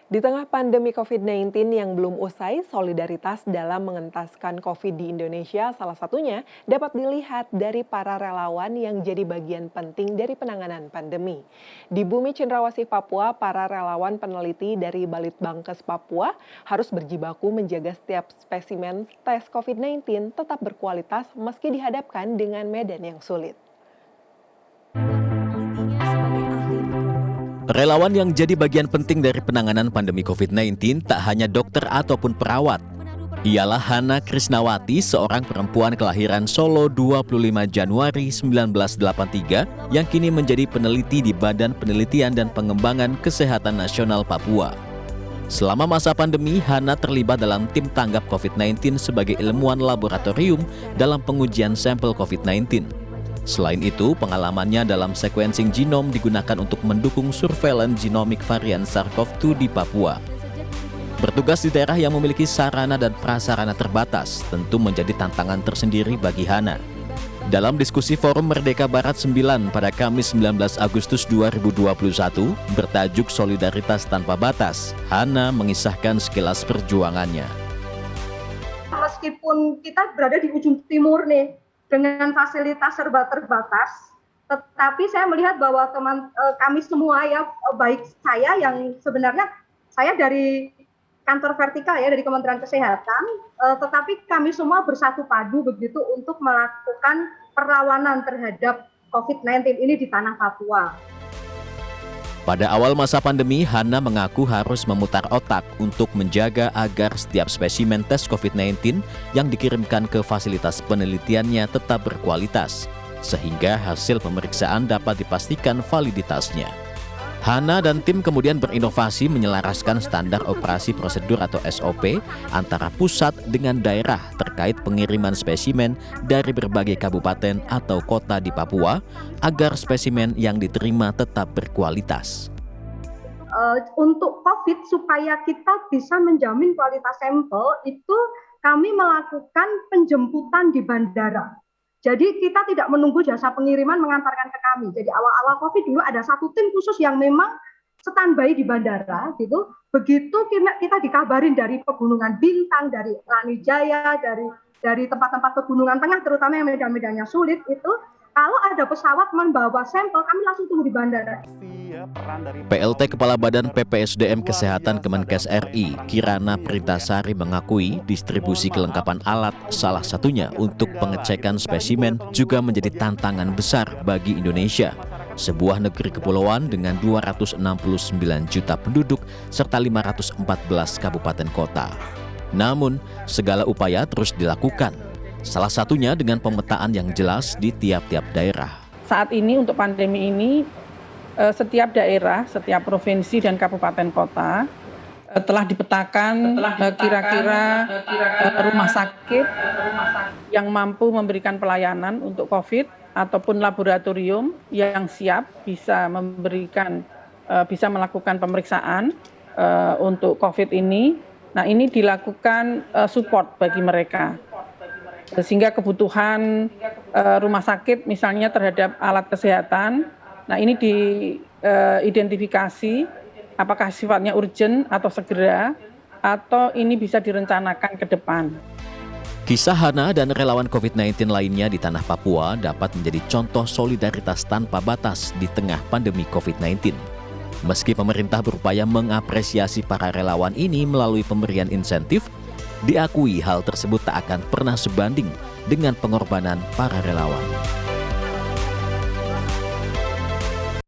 Di tengah pandemi COVID-19 yang belum usai, solidaritas dalam mengentaskan COVID di Indonesia salah satunya dapat dilihat dari para relawan yang jadi bagian penting dari penanganan pandemi. Di bumi Cendrawasih Papua, para relawan peneliti dari Balitbangkes Papua harus berjibaku menjaga setiap spesimen tes COVID-19 tetap berkualitas meski dihadapkan dengan medan yang sulit. Relawan yang jadi bagian penting dari penanganan pandemi COVID-19 tak hanya dokter ataupun perawat. Ialah Hana Krisnawati, seorang perempuan kelahiran Solo 25 Januari 1983 yang kini menjadi peneliti di Badan Penelitian dan Pengembangan Kesehatan Nasional Papua. Selama masa pandemi, Hana terlibat dalam tim tanggap COVID-19 sebagai ilmuwan laboratorium dalam pengujian sampel COVID-19. Selain itu, pengalamannya dalam sequencing genom digunakan untuk mendukung surveillance genomic varian SARS-CoV-2 di Papua. Bertugas di daerah yang memiliki sarana dan prasarana terbatas tentu menjadi tantangan tersendiri bagi Hana. Dalam diskusi Forum Merdeka Barat 9 pada Kamis 19 Agustus 2021 bertajuk Solidaritas Tanpa Batas, Hana mengisahkan sekilas perjuangannya. Meskipun kita berada di ujung timur nih, dengan fasilitas serba terbatas, tetapi saya melihat bahwa kami semua ya, baik saya yang sebenarnya saya dari kantor vertikal ya, dari Kementerian Kesehatan, tetapi kami semua bersatu padu begitu untuk melakukan perlawanan terhadap COVID-19 ini di tanah Papua. Pada awal masa pandemi, Hana mengaku harus memutar otak untuk menjaga agar setiap spesimen tes COVID-19 yang dikirimkan ke fasilitas penelitiannya tetap berkualitas, sehingga hasil pemeriksaan dapat dipastikan validitasnya. Hana dan tim kemudian berinovasi menyelaraskan standar operasi prosedur atau SOP antara pusat dengan daerah terkait pengiriman spesimen dari berbagai kabupaten atau kota di Papua agar spesimen yang diterima tetap berkualitas. Untuk COVID, supaya kita bisa menjamin kualitas sampel, itu kami melakukan penjemputan di bandara. Jadi kita tidak menunggu jasa pengiriman mengantarkan ke kami. Jadi awal-awal COVID dulu ada satu tim khusus yang memang standby di bandara, gitu. Begitu kita dikabarin dari Pegunungan Bintang, dari Lanijaya, dari tempat-tempat pegunungan tengah, terutama yang medan-medannya sulit itu, kalau ada pesawat membawa sampel, kami langsung tunggu di bandara. PLT Kepala Badan PPSDM Kesehatan Kemenkes RI, Kirana Pritasari mengakui distribusi kelengkapan alat salah satunya untuk pengecekan spesimen juga menjadi tantangan besar bagi Indonesia, sebuah negeri kepulauan dengan 269 juta penduduk serta 514 kabupaten kota. Namun, segala upaya terus dilakukan. Salah satunya dengan pemetaan yang jelas di tiap-tiap daerah. Saat ini untuk pandemi ini, setiap daerah, setiap provinsi dan kabupaten kota telah dipetakan kira-kira rumah sakit yang mampu memberikan pelayanan untuk COVID ataupun laboratorium yang siap bisa bisa melakukan pemeriksaan untuk COVID ini. Nah, ini dilakukan support bagi mereka. Sehingga kebutuhan rumah sakit misalnya terhadap alat kesehatan, nah ini diidentifikasi apakah sifatnya urgent atau segera, atau ini bisa direncanakan ke depan. Kisah Hana dan relawan COVID-19 lainnya di tanah Papua dapat menjadi contoh solidaritas tanpa batas di tengah pandemi COVID-19. Meski pemerintah berupaya mengapresiasi para relawan ini melalui pemberian insentif, diakui hal tersebut tak akan pernah sebanding dengan pengorbanan para relawan.